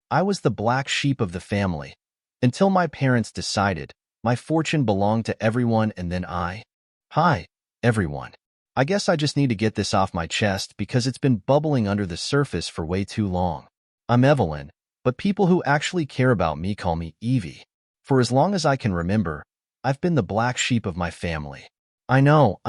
I was the black sheep of the family. Until my parents decided, my fortune belonged to everyone and then I. Hi, everyone. I guess I just need to get this off my chest because it's been bubbling under the surface for way too long. I'm Evelyn, but people who actually care about me call me Evie. For as long as I can remember, I've been the black sheep of my family. I know.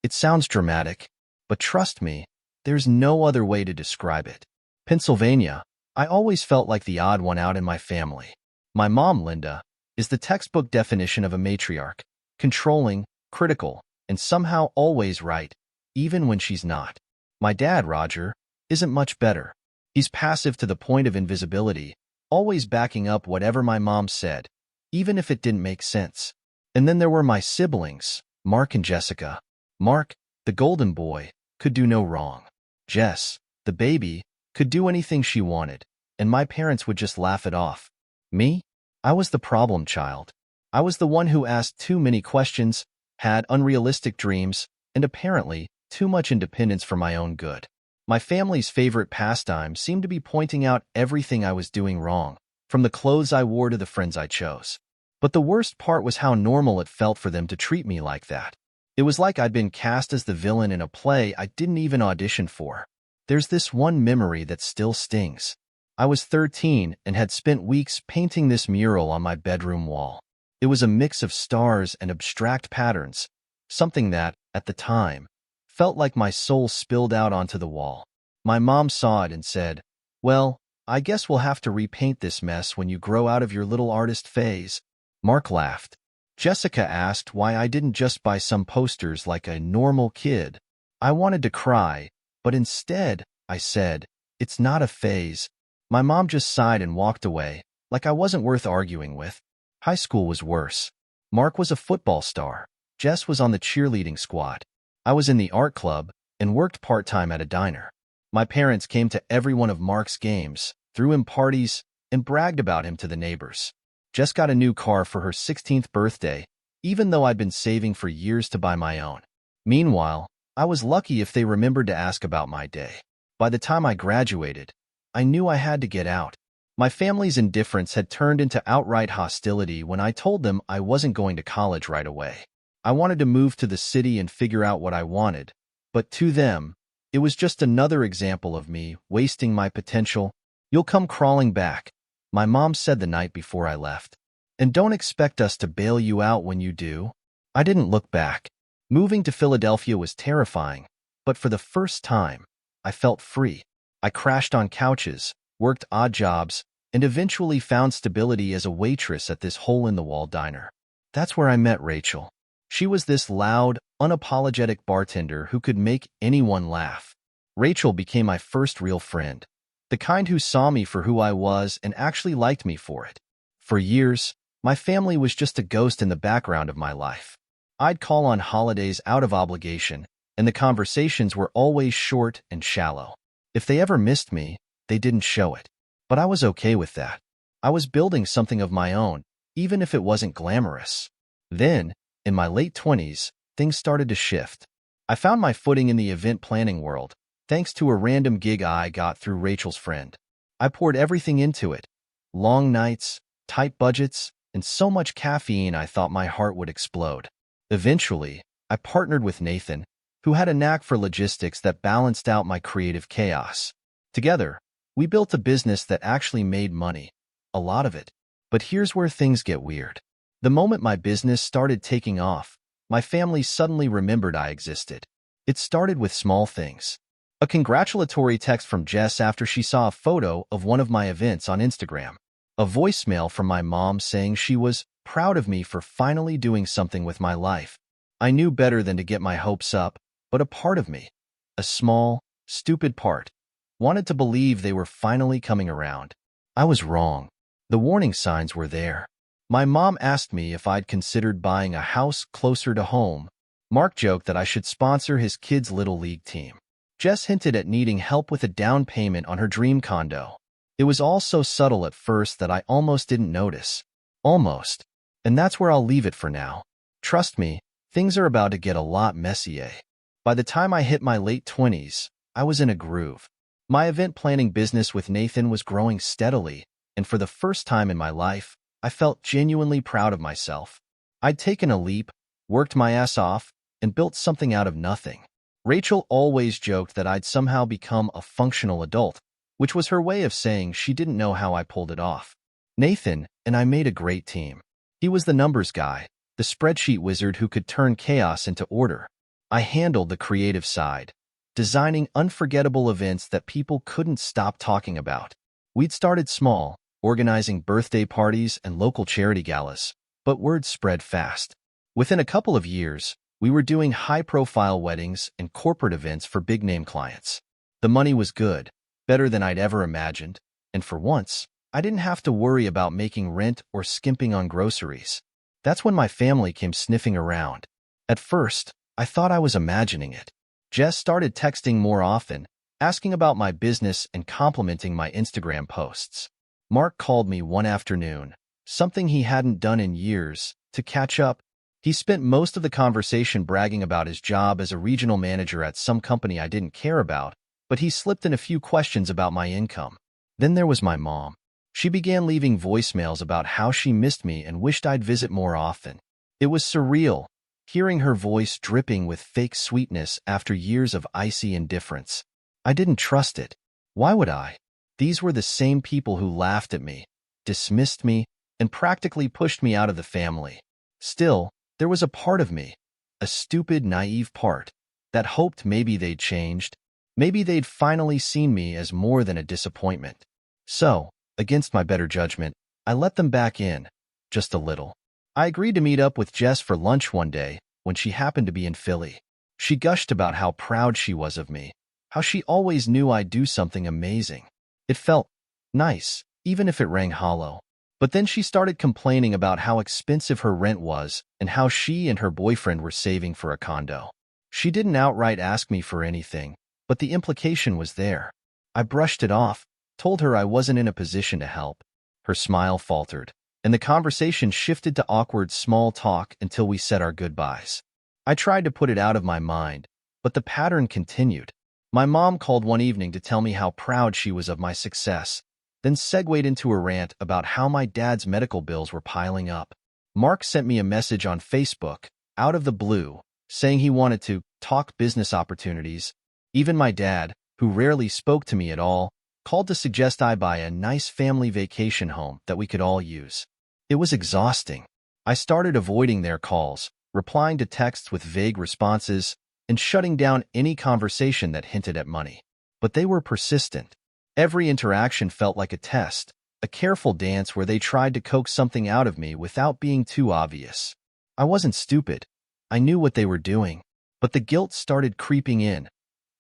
It sounds dramatic, but trust me, there's no other way to describe it. Pennsylvania, I always felt like the odd one out in my family. My mom, Linda, is the textbook definition of a matriarch, controlling, critical, and somehow always right, even when she's not. My dad, Roger, isn't much better. He's passive to the point of invisibility, always backing up whatever my mom said, even if it didn't make sense. And then there were my siblings, Mark and Jessica. Mark, the golden boy, could do no wrong. Jess, the baby, could do anything she wanted, and my parents would just laugh it off. Me? I was the problem child. I was the one who asked too many questions, had unrealistic dreams, and apparently too much independence for my own good. My family's favorite pastime seemed to be pointing out everything I was doing wrong, from the clothes I wore to the friends I chose. But the worst part was how normal it felt for them to treat me like that. It was like I'd been cast as the villain in a play I didn't even audition for. There's this one memory that still stings. I was 13 and had spent weeks painting this mural on my bedroom wall. It was a mix of stars and abstract patterns, something that, at the time, felt like my soul spilled out onto the wall. My mom saw it and said, "Well, I guess we'll have to repaint this mess when you grow out of your little artist phase." Mark laughed. Jessica asked why I didn't just buy some posters like a normal kid. I wanted to cry, but instead, I said, "It's not a phase." My mom just sighed and walked away, like I wasn't worth arguing with. High school was worse. Mark was a football star. Jess was on the cheerleading squad. I was in the art club and worked part-time at a diner. My parents came to every one of Mark's games, threw him parties, and bragged about him to the neighbors. Jess got a new car for her 16th birthday, even though I'd been saving for years to buy my own. Meanwhile, I was lucky if they remembered to ask about my day. By the time I graduated, I knew I had to get out. My family's indifference had turned into outright hostility when I told them I wasn't going to college right away. I wanted to move to the city and figure out what I wanted, but to them, it was just another example of me wasting my potential. "You'll come crawling back," my mom said the night before I left. "And don't expect us to bail you out when you do." I didn't look back. Moving to Philadelphia was terrifying, but for the first time, I felt free. I crashed on couches, worked odd jobs, and eventually found stability as a waitress at this hole-in-the-wall diner. That's where I met Rachel. She was this loud, unapologetic bartender who could make anyone laugh. Rachel became my first real friend, the kind who saw me for who I was and actually liked me for it. For years, my family was just a ghost in the background of my life. I'd call on holidays out of obligation, and the conversations were always short and shallow. If they ever missed me, they didn't show it. But I was okay with that. I was building something of my own, even if it wasn't glamorous. Then, in my late 20s, things started to shift. I found my footing in the event planning world, thanks to a random gig I got through Rachel's friend. I poured everything into it. Long nights, tight budgets, and so much caffeine I thought my heart would explode. Eventually, I partnered with Nathan, who had a knack for logistics that balanced out my creative chaos. Together, we built a business that actually made money, a lot of it. But here's where things get weird. The moment my business started taking off, my family suddenly remembered I existed. It started with small things. A congratulatory text from Jess after she saw a photo of one of my events on Instagram. A voicemail from my mom saying she was proud of me for finally doing something with my life. I knew better than to get my hopes up, but a part of me, a small, stupid part, wanted to believe they were finally coming around. I was wrong. The warning signs were there. My mom asked me if I'd considered buying a house closer to home. Mark joked that I should sponsor his kids' little league team. Jess hinted at needing help with a down payment on her dream condo. It was all so subtle at first that I almost didn't notice. Almost. And that's where I'll leave it for now. Trust me, things are about to get a lot messier. By the time I hit my late 20s, I was in a groove. My event planning business with Nathan was growing steadily, and for the first time in my life, I felt genuinely proud of myself. I'd taken a leap, worked my ass off, and built something out of nothing. Rachel always joked that I'd somehow become a functional adult, which was her way of saying she didn't know how I pulled it off. Nathan and I made a great team. He was the numbers guy, the spreadsheet wizard who could turn chaos into order. I handled the creative side, designing unforgettable events that people couldn't stop talking about. We'd started small, organizing birthday parties and local charity galas, but word spread fast. Within a couple of years, we were doing high-profile weddings and corporate events for big-name clients. The money was good, better than I'd ever imagined, and for once, I didn't have to worry about making rent or skimping on groceries. That's when my family came sniffing around. At first, I thought I was imagining it. Jess started texting more often, asking about my business and complimenting my Instagram posts. Mark called me one afternoon, something he hadn't done in years, to catch up. He spent most of the conversation bragging about his job as a regional manager at some company I didn't care about, but he slipped in a few questions about my income. Then there was my mom. She began leaving voicemails about how she missed me and wished I'd visit more often. It was surreal, hearing her voice dripping with fake sweetness after years of icy indifference. I didn't trust it. Why would I? These were the same people who laughed at me, dismissed me, and practically pushed me out of the family. Still, there was a part of me, a stupid, naive part, that hoped maybe they'd changed. Maybe they'd finally seen me as more than a disappointment. So, against my better judgment, I let them back in, just a little. I agreed to meet up with Jess for lunch one day when she happened to be in Philly. She gushed about how proud she was of me, how she always knew I'd do something amazing. It felt nice, even if it rang hollow. But then she started complaining about how expensive her rent was and how she and her boyfriend were saving for a condo. She didn't outright ask me for anything, but the implication was there. I brushed it off, told her I wasn't in a position to help. Her smile faltered, and the conversation shifted to awkward small talk until we said our goodbyes. I tried to put it out of my mind, but the pattern continued. My mom called one evening to tell me how proud she was of my success, then segued into a rant about how my dad's medical bills were piling up. Mark sent me a message on Facebook, out of the blue, saying he wanted to talk business opportunities. Even my dad, who rarely spoke to me at all, called to suggest I buy a nice family vacation home that we could all use. It was exhausting. I started avoiding their calls, replying to texts with vague responses, and shutting down any conversation that hinted at money. But they were persistent. Every interaction felt like a test, a careful dance where they tried to coax something out of me without being too obvious. I wasn't stupid. I knew what they were doing. But the guilt started creeping in,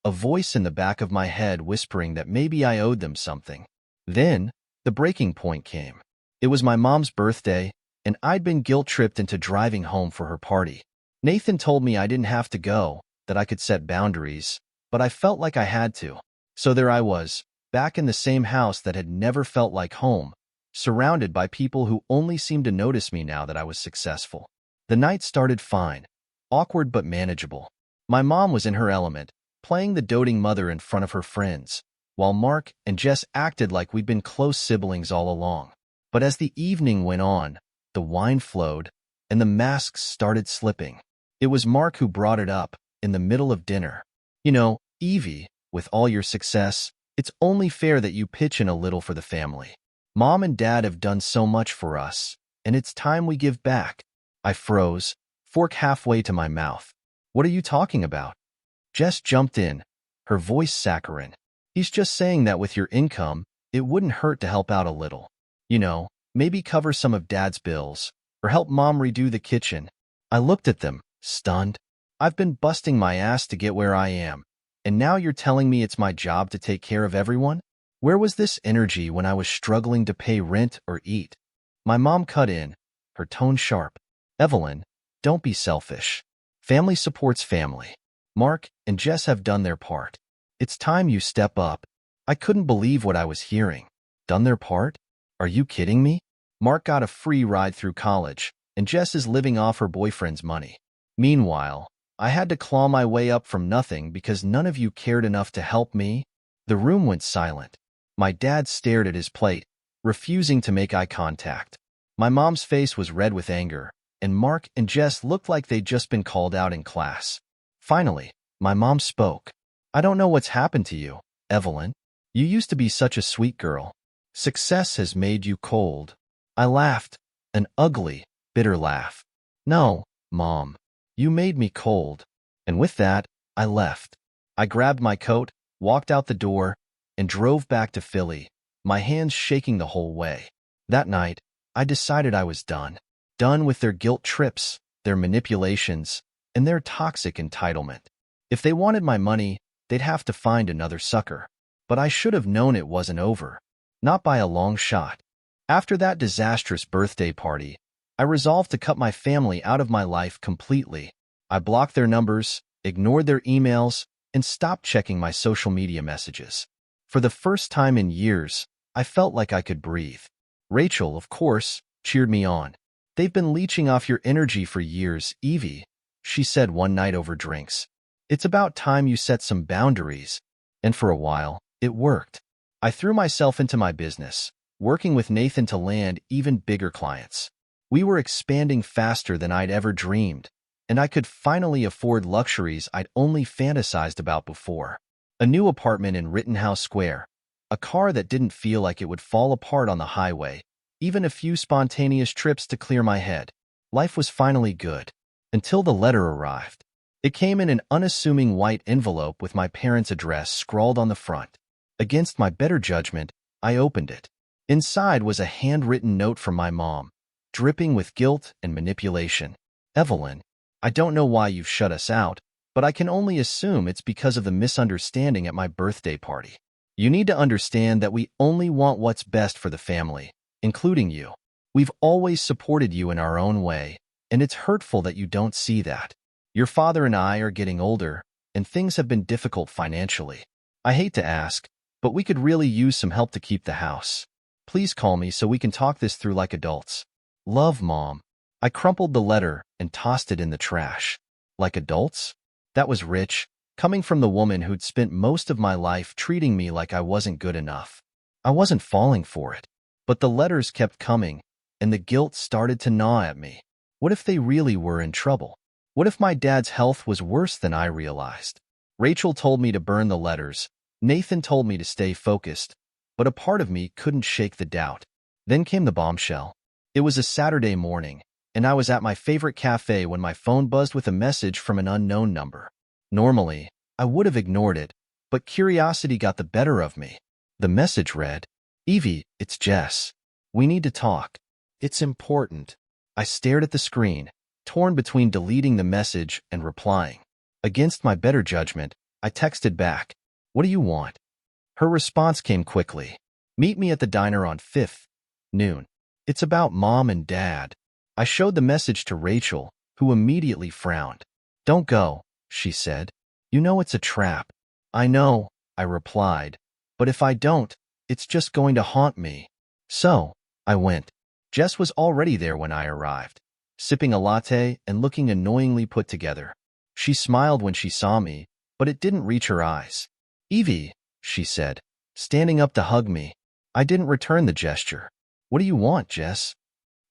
a voice in the back of my head whispering that maybe I owed them something. Then, the breaking point came. It was my mom's birthday, and I'd been guilt-tripped into driving home for her party. Nathan told me I didn't have to go, that I could set boundaries, but I felt like I had to. So there I was, back in the same house that had never felt like home, surrounded by people who only seemed to notice me now that I was successful. The night started fine, awkward but manageable. My mom was in her element, playing the doting mother in front of her friends, while Mark and Jess acted like we'd been close siblings all along. But as the evening went on, the wine flowed, and the masks started slipping. It was Mark who brought it up, in the middle of dinner. You know, Evie, with all your success, it's only fair that you pitch in a little for the family. Mom and Dad have done so much for us, and it's time we give back. I froze, fork halfway to my mouth. What are you talking about? Jess jumped in, her voice saccharine. He's just saying that with your income, it wouldn't hurt to help out a little. You know, maybe cover some of Dad's bills, or help Mom redo the kitchen. I looked at them, stunned. I've been busting my ass to get where I am, and now you're telling me it's my job to take care of everyone? Where was this energy when I was struggling to pay rent or eat? My mom cut in, her tone sharp. Evelyn, don't be selfish. Family supports family. Mark and Jess have done their part. It's time you step up. I couldn't believe what I was hearing. Done their part? Are you kidding me? Mark got a free ride through college, and Jess is living off her boyfriend's money. Meanwhile, I had to claw my way up from nothing because none of you cared enough to help me. The room went silent. My dad stared at his plate, refusing to make eye contact. My mom's face was red with anger, and Mark and Jess looked like they'd just been called out in class. Finally, my mom spoke. "I don't know what's happened to you, Evelyn. You used to be such a sweet girl. Success has made you cold." I laughed, an ugly, bitter laugh. "No, Mom. You made me cold." And with that, I left. I grabbed my coat, walked out the door, and drove back to Philly, my hands shaking the whole way. That night, I decided I was done. Done with their guilt trips, their manipulations, and their toxic entitlement. If they wanted my money, they'd have to find another sucker. But I should have known it wasn't over. Not by a long shot. After that disastrous birthday party, I resolved to cut my family out of my life completely. I blocked their numbers, ignored their emails, and stopped checking my social media messages. For the first time in years, I felt like I could breathe. Rachel, of course, cheered me on. "They've been leeching off your energy for years, Evie," she said one night over drinks. "It's about time you set some boundaries." And for a while, it worked. I threw myself into my business, working with Nathan to land even bigger clients. We were expanding faster than I'd ever dreamed, and I could finally afford luxuries I'd only fantasized about before. A new apartment in Rittenhouse Square, a car that didn't feel like it would fall apart on the highway, even a few spontaneous trips to clear my head. Life was finally good, until the letter arrived. It came in an unassuming white envelope with my parents' address scrawled on the front. Against my better judgment, I opened it. Inside was a handwritten note from my mom, dripping with guilt and manipulation. "Evelyn, I don't know why you've shut us out, but I can only assume it's because of the misunderstanding at my birthday party. You need to understand that we only want what's best for the family, including you. We've always supported you in our own way, and it's hurtful that you don't see that. Your father and I are getting older, and things have been difficult financially. I hate to ask, but we could really use some help to keep the house. Please call me so we can talk this through like adults. Love, Mom." I crumpled the letter and tossed it in the trash. Like adults? That was rich, coming from the woman who'd spent most of my life treating me like I wasn't good enough. I wasn't falling for it. But the letters kept coming, and the guilt started to gnaw at me. What if they really were in trouble? What if my dad's health was worse than I realized? Rachel told me to burn the letters. Nathan told me to stay focused, but a part of me couldn't shake the doubt. Then came the bombshell. It was a Saturday morning, and I was at my favorite cafe when my phone buzzed with a message from an unknown number. Normally, I would have ignored it, but curiosity got the better of me. The message read, "Evie, it's Jess. We need to talk. It's important." I stared at the screen, torn between deleting the message and replying. Against my better judgment, I texted back, "What do you want?" Her response came quickly. "Meet me at the diner on 5th, noon. It's about Mom and Dad." I showed the message to Rachel, who immediately frowned. "Don't go," she said. "You know it's a trap." "I know," I replied, "but if I don't, it's just going to haunt me." So, I went. Jess was already there when I arrived, sipping a latte and looking annoyingly put together. She smiled when she saw me, but it didn't reach her eyes. "Evie," she said, standing up to hug me. I didn't return the gesture. "What do you want, Jess?"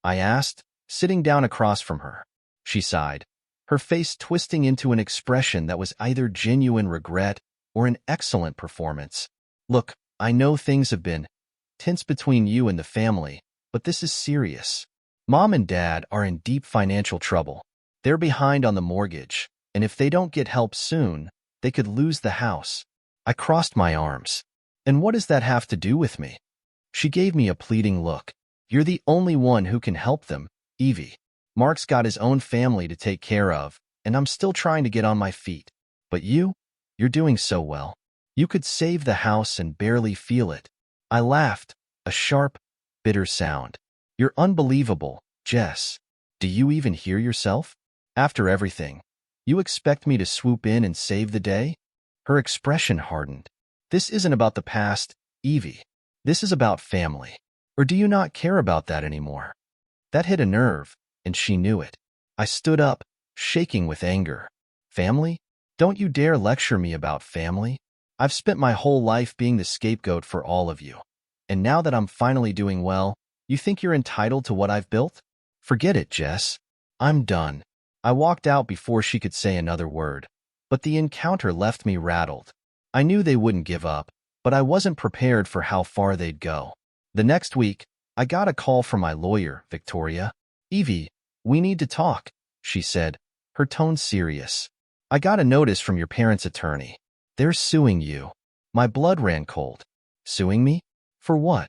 I asked, sitting down across from her. She sighed, her face twisting into an expression that was either genuine regret or an excellent performance. "Look, I know things have been tense between you and the family, but this is serious. Mom and Dad are in deep financial trouble. They're behind on the mortgage, and if they don't get help soon, they could lose the house." I crossed my arms. "And what does that have to do with me?" She gave me a pleading look. "You're the only one who can help them, Evie. Mark's got his own family to take care of, and I'm still trying to get on my feet. But you're doing so well. You could save the house and barely feel it." I laughed, a sharp, bitter sound. "You're unbelievable, Jess. Do you even hear yourself? After everything, you expect me to swoop in and save the day?" Her expression hardened. "This isn't about the past, Evie. This is about family. Or do you not care about that anymore?" That hit a nerve, and she knew it. I stood up, shaking with anger. "Family? Don't you dare lecture me about family. I've spent my whole life being the scapegoat for all of you. And now that I'm finally doing well, you think you're entitled to what I've built? Forget it, Jess. I'm done. I walked out before she could say another word, but the encounter left me rattled. I knew they wouldn't give up, but I wasn't prepared for how far they'd go. The next week, I got a call from my lawyer, Victoria. "Evie, we need to talk," she said, her tone serious. "I got a notice from your parents' attorney. They're suing you." My blood ran cold. Suing me? For what?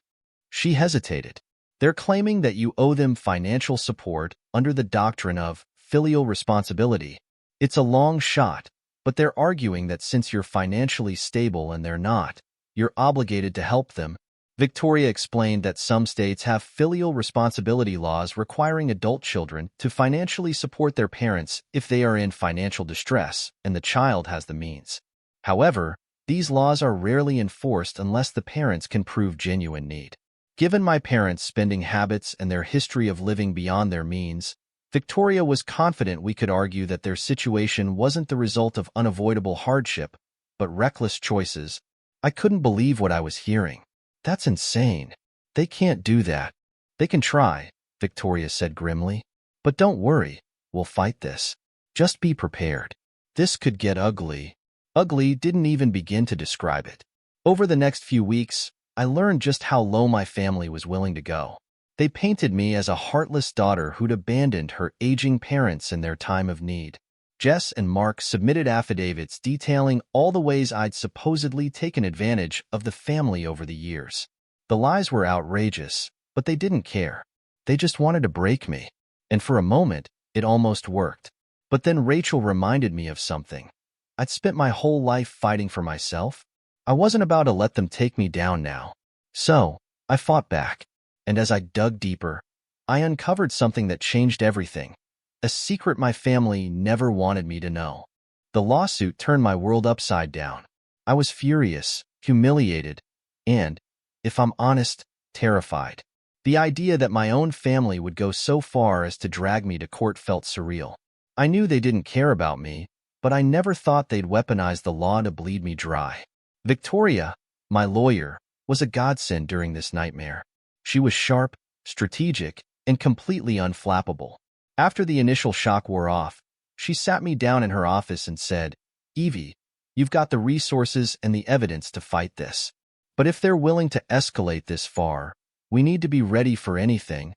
She hesitated. "They're claiming that you owe them financial support under the doctrine of filial responsibility. It's a long shot, but they're arguing that since you're financially stable and they're not, you're obligated to help them." Victoria explained that some states have filial responsibility laws requiring adult children to financially support their parents if they are in financial distress and the child has the means. However, these laws are rarely enforced unless the parents can prove genuine need. Given my parents' spending habits and their history of living beyond their means, Victoria was confident we could argue that their situation wasn't the result of unavoidable hardship, but reckless choices. I couldn't believe what I was hearing. "That's insane. They can't do that." "They can try," Victoria said grimly. "But don't worry, we'll fight this. Just be prepared. This could get ugly." Ugly didn't even begin to describe it. Over the next few weeks, I learned just how low my family was willing to go. They painted me as a heartless daughter who'd abandoned her aging parents in their time of need. Jess and Mark submitted affidavits detailing all the ways I'd supposedly taken advantage of the family over the years. The lies were outrageous, but they didn't care. They just wanted to break me. And for a moment, it almost worked. But then Rachel reminded me of something. I'd spent my whole life fighting for myself. I wasn't about to let them take me down now. So, I fought back. And as I dug deeper, I uncovered something that changed everything. A secret my family never wanted me to know. The lawsuit turned my world upside down. I was furious, humiliated, and, if I'm honest, terrified. The idea that my own family would go so far as to drag me to court felt surreal. I knew they didn't care about me, but I never thought they'd weaponize the law to bleed me dry. Victoria, my lawyer, was a godsend during this nightmare. She was sharp, strategic, and completely unflappable. After the initial shock wore off, she sat me down in her office and said, "Evie, you've got the resources and the evidence to fight this. But if they're willing to escalate this far, we need to be ready for anything."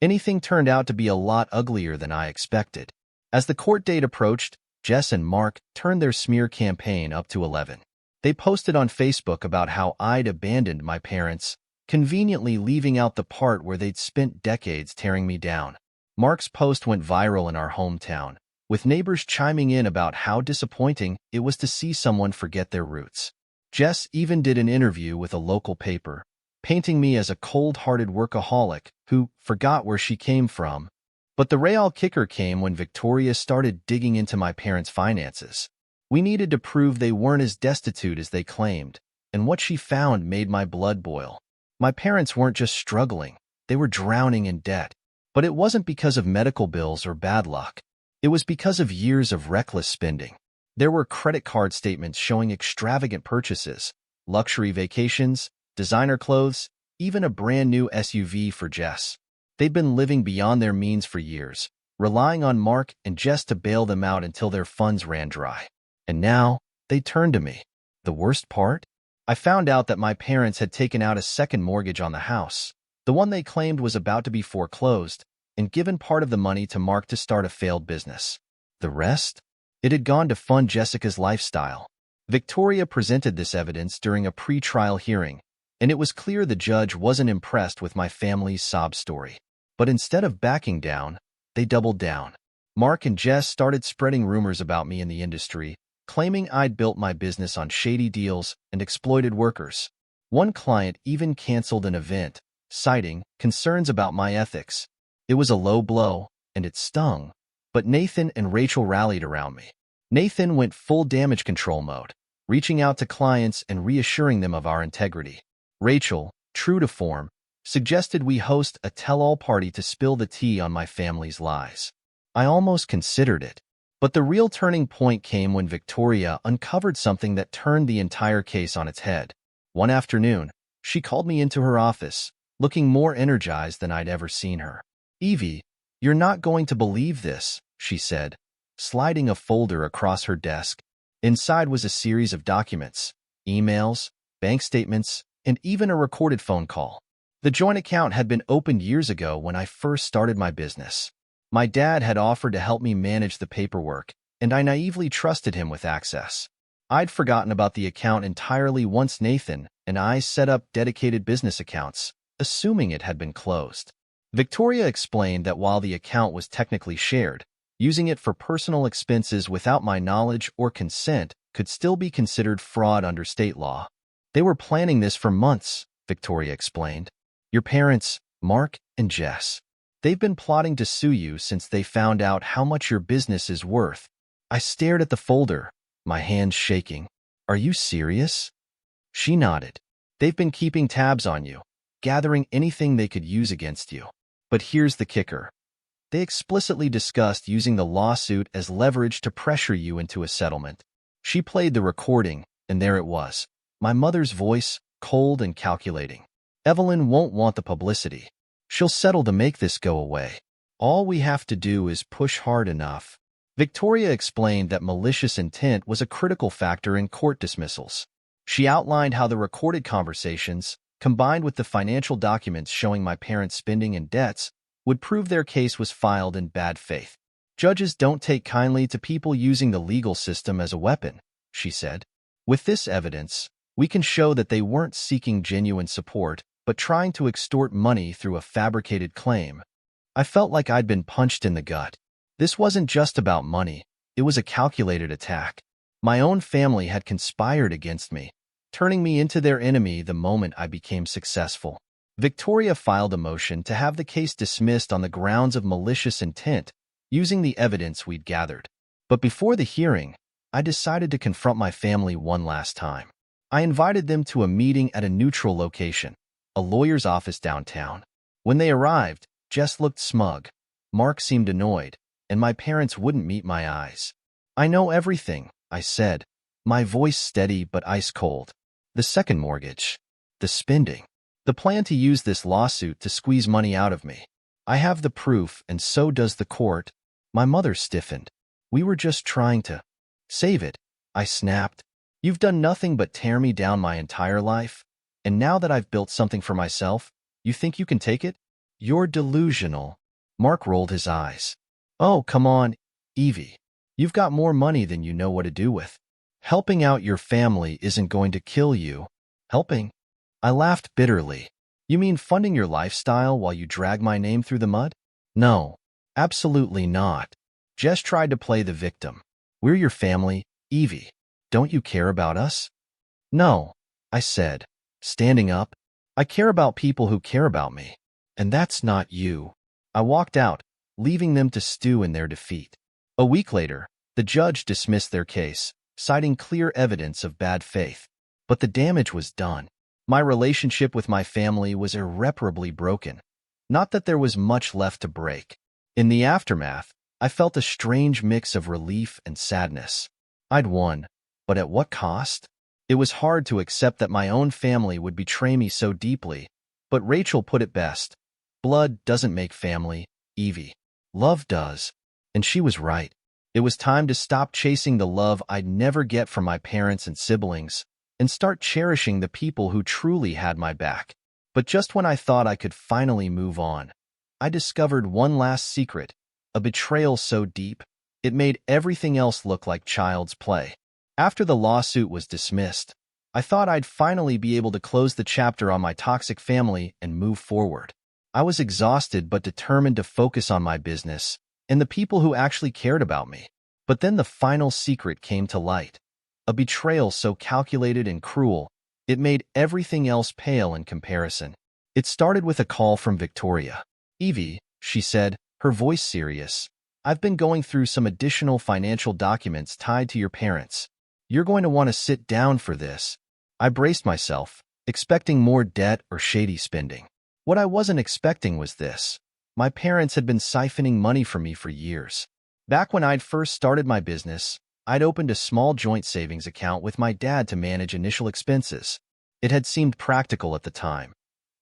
Anything turned out to be a lot uglier than I expected. As the court date approached, Jess and Mark turned their smear campaign up to 11. They posted on Facebook about how I'd abandoned my parents, conveniently leaving out the part where they'd spent decades tearing me down. Mark's post went viral in our hometown, with neighbors chiming in about how disappointing it was to see someone forget their roots. Jess even did an interview with a local paper, painting me as a cold-hearted workaholic who forgot where she came from. But the real kicker came when Victoria started digging into my parents' finances. We needed to prove they weren't as destitute as they claimed, and what she found made my blood boil. My parents weren't just struggling, they were drowning in debt. But it wasn't because of medical bills or bad luck. It was because of years of reckless spending. There were credit card statements showing extravagant purchases, luxury vacations, designer clothes, even a brand new SUV for Jess. They'd been living beyond their means for years, relying on Mark and Jess to bail them out until their funds ran dry. And now, they turned to me. The worst part? I found out that my parents had taken out a second mortgage on the house, the one they claimed was about to be foreclosed, and given part of the money to Mark to start a failed business. The rest? It had gone to fund Jessica's lifestyle. Victoria presented this evidence during a pre-trial hearing, and it was clear the judge wasn't impressed with my family's sob story. But instead of backing down, they doubled down. Mark and Jess started spreading rumors about me in the industry, claiming I'd built my business on shady deals and exploited workers. One client even canceled an event, citing concerns about my ethics. It was a low blow, and it stung, but Nathan and Rachel rallied around me. Nathan went full damage control mode, reaching out to clients and reassuring them of our integrity. Rachel, true to form, suggested we host a tell-all party to spill the tea on my family's lies. I almost considered it. But the real turning point came when Victoria uncovered something that turned the entire case on its head. One afternoon, she called me into her office, looking more energized than I'd ever seen her. "Evie, you're not going to believe this," she said, sliding a folder across her desk. Inside was a series of documents, emails, bank statements, and even a recorded phone call. The joint account had been opened years ago when I first started my business. My dad had offered to help me manage the paperwork, and I naively trusted him with access. I'd forgotten about the account entirely once Nathan and I set up dedicated business accounts, assuming it had been closed. Victoria explained that while the account was technically shared, using it for personal expenses without my knowledge or consent could still be considered fraud under state law. "They were planning this for months," Victoria explained. "Your parents, Mark and Jess. They've been plotting to sue you since they found out how much your business is worth." I stared at the folder, my hands shaking. "Are you serious?" She nodded. "They've been keeping tabs on you, gathering anything they could use against you. But here's the kicker. They explicitly discussed using the lawsuit as leverage to pressure you into a settlement." She played the recording, and there it was. My mother's voice, cold and calculating. "Evelyn won't want the publicity. She'll settle to make this go away. All we have to do is push hard enough." Victoria explained that malicious intent was a critical factor in court dismissals. She outlined how the recorded conversations, combined with the financial documents showing my parents' spending and debts, would prove their case was filed in bad faith. "Judges don't take kindly to people using the legal system as a weapon," she said. "With this evidence, we can show that they weren't seeking genuine support, but trying to extort money through a fabricated claim." I felt like I'd been punched in the gut. This wasn't just about money. It was a calculated attack. My own family had conspired against me, turning me into their enemy the moment I became successful. Victoria filed a motion to have the case dismissed on the grounds of malicious intent, using the evidence we'd gathered. But before the hearing, I decided to confront my family one last time. I invited them to a meeting at a neutral location, a lawyer's office downtown. When they arrived, Jess looked smug, Mark seemed annoyed, and my parents wouldn't meet my eyes. "I know everything," I said, my voice steady but ice cold. "The second mortgage, the spending, the plan to use this lawsuit to squeeze money out of me. I have the proof, and so does the court." My mother stiffened. "We were just trying to save it," I snapped. "You've done nothing but tear me down my entire life, and now that I've built something for myself, you think you can take it? You're delusional." Mark rolled his eyes. "Oh, come on, Evie. You've got more money than you know what to do with. Helping out your family isn't going to kill you." "Helping?" I laughed bitterly. "You mean funding your lifestyle while you drag my name through the mud?" "No, absolutely not." Jess tried to play the victim. "We're your family, Evie. Don't you care about us?" "No," I said, standing up. "I care about people who care about me. And that's not you." I walked out, leaving them to stew in their defeat. A week later, the judge dismissed their case, citing clear evidence of bad faith. But the damage was done. My relationship with my family was irreparably broken. Not that there was much left to break. In the aftermath, I felt a strange mix of relief and sadness. I'd won, but at what cost? It was hard to accept that my own family would betray me so deeply, but Rachel put it best. "Blood doesn't make family, Evie. Love does." And she was right. It was time to stop chasing the love I'd never get from my parents and siblings, and start cherishing the people who truly had my back. But just when I thought I could finally move on, I discovered one last secret, a betrayal so deep, it made everything else look like child's play. After the lawsuit was dismissed, I thought I'd finally be able to close the chapter on my toxic family and move forward. I was exhausted but determined to focus on my business and the people who actually cared about me. But then the final secret came to light. A betrayal so calculated and cruel, it made everything else pale in comparison. It started with a call from Victoria. "Evie," she said, her voice serious, "I've been going through some additional financial documents tied to your parents. You're going to want to sit down for this." I braced myself, expecting more debt or shady spending. What I wasn't expecting was this. My parents had been siphoning money from me for years. Back when I'd first started my business, I'd opened a small joint savings account with my dad to manage initial expenses. It had seemed practical at the time.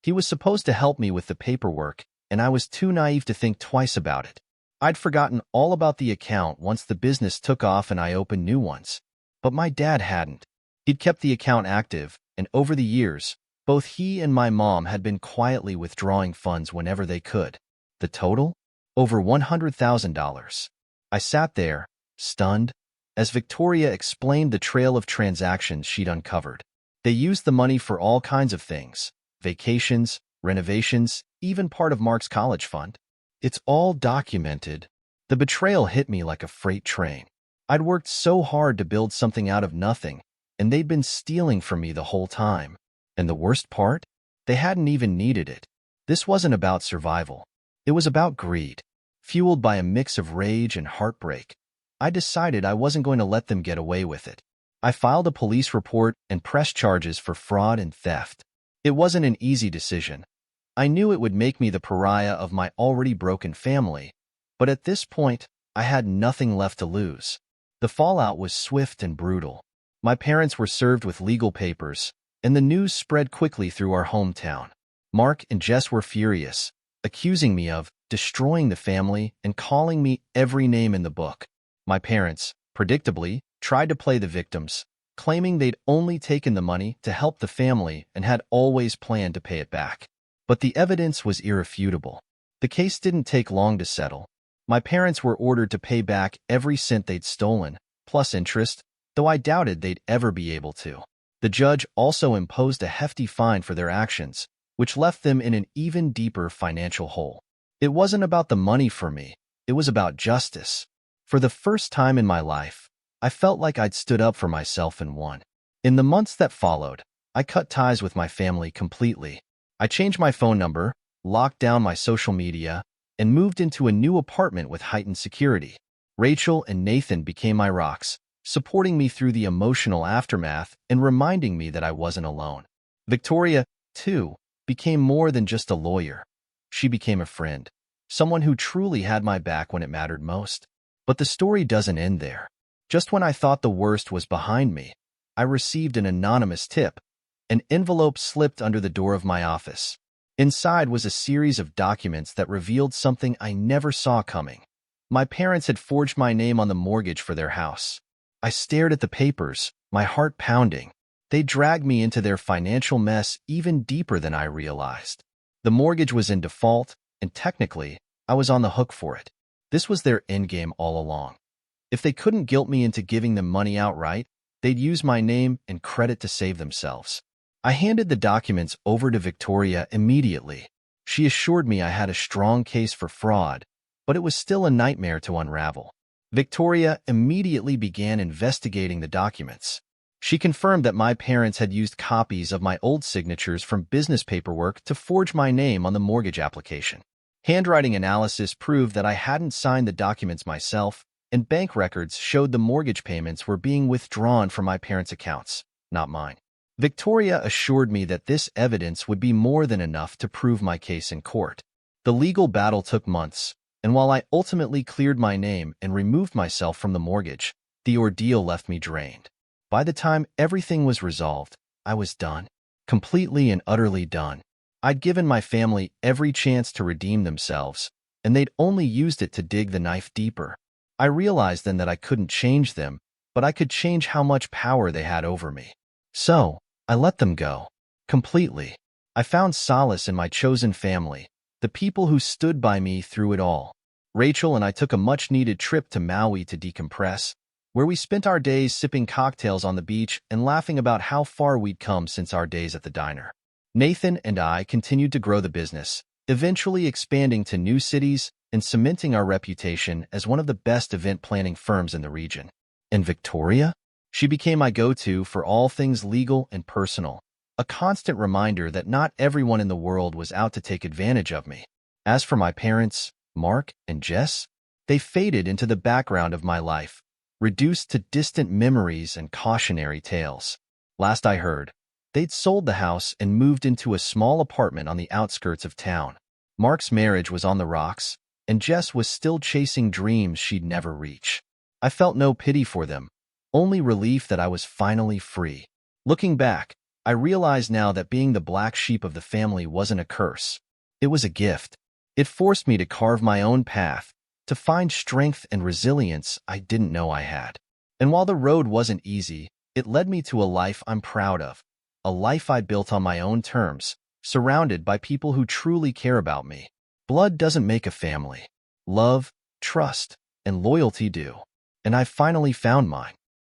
He was supposed to help me with the paperwork, and I was too naive to think twice about it. I'd forgotten all about the account once the business took off and I opened new ones. But my dad hadn't. He'd kept the account active, and over the years, both he and my mom had been quietly withdrawing funds whenever they could. The total? Over $100,000. I sat there, stunned, as Victoria explained the trail of transactions she'd uncovered. They used the money for all kinds of things: vacations, renovations, even part of Mark's college fund. It's all documented. The betrayal hit me like a freight train. I'd worked so hard to build something out of nothing, and they'd been stealing from me the whole time. And the worst part? They hadn't even needed it. This wasn't about survival. It was about greed. Fueled by a mix of rage and heartbreak, I decided I wasn't going to let them get away with it. I filed a police report and pressed charges for fraud and theft. It wasn't an easy decision. I knew it would make me the pariah of my already broken family, but at this point, I had nothing left to lose. The fallout was swift and brutal. My parents were served with legal papers, and the news spread quickly through our hometown. Mark and Jess were furious, accusing me of destroying the family and calling me every name in the book. My parents, predictably, tried to play the victims, claiming they'd only taken the money to help the family and had always planned to pay it back. But the evidence was irrefutable. The case didn't take long to settle. My parents were ordered to pay back every cent they'd stolen, plus interest, though I doubted they'd ever be able to. The judge also imposed a hefty fine for their actions, which left them in an even deeper financial hole. It wasn't about the money for me. It was about justice. For the first time in my life, I felt like I'd stood up for myself and won. In the months that followed, I cut ties with my family completely. I changed my phone number, locked down my social media, and moved into a new apartment with heightened security. Rachel and Nathan became my rocks, supporting me through the emotional aftermath and reminding me that I wasn't alone. Victoria, too, became more than just a lawyer. She became a friend, someone who truly had my back when it mattered most. But the story doesn't end there. Just when I thought the worst was behind me, I received an anonymous tip. An envelope slipped under the door of my office. Inside was a series of documents that revealed something I never saw coming. My parents had forged my name on the mortgage for their house. I stared at the papers, my heart pounding. They dragged me into their financial mess even deeper than I realized. The mortgage was in default, and technically, I was on the hook for it. This was their endgame all along. If they couldn't guilt me into giving them money outright, they'd use my name and credit to save themselves. I handed the documents over to Victoria immediately. She assured me I had a strong case for fraud, but it was still a nightmare to unravel. Victoria immediately began investigating the documents. She confirmed that my parents had used copies of my old signatures from business paperwork to forge my name on the mortgage application. Handwriting analysis proved that I hadn't signed the documents myself, and bank records showed the mortgage payments were being withdrawn from my parents' accounts, not mine. Victoria assured me that this evidence would be more than enough to prove my case in court. The legal battle took months, and while I ultimately cleared my name and removed myself from the mortgage, the ordeal left me drained. By the time everything was resolved, I was done. Completely and utterly done. I'd given my family every chance to redeem themselves, and they'd only used it to dig the knife deeper. I realized then that I couldn't change them, but I could change how much power they had over me. So, I let them go. Completely. I found solace in my chosen family, the people who stood by me through it all. Rachel and I took a much-needed trip to Maui to decompress, where we spent our days sipping cocktails on the beach and laughing about how far we'd come since our days at the diner. Nathan and I continued to grow the business, eventually expanding to new cities and cementing our reputation as one of the best event planning firms in the region. And Victoria? She became my go-to for all things legal and personal, a constant reminder that not everyone in the world was out to take advantage of me. As for my parents, Mark and Jess, they faded into the background of my life, reduced to distant memories and cautionary tales. Last I heard, they'd sold the house and moved into a small apartment on the outskirts of town. Mark's marriage was on the rocks, and Jess was still chasing dreams she'd never reach. I felt no pity for them, only relief that I was finally free. Looking back, I realize now that being the black sheep of the family wasn't a curse. It was a gift. It forced me to carve my own path, to find strength and resilience I didn't know I had. And while the road wasn't easy, it led me to a life I'm proud of, a life I built on my own terms, surrounded by people who truly care about me. Blood doesn't make a family. Love, trust, and loyalty do. And I finally found mine.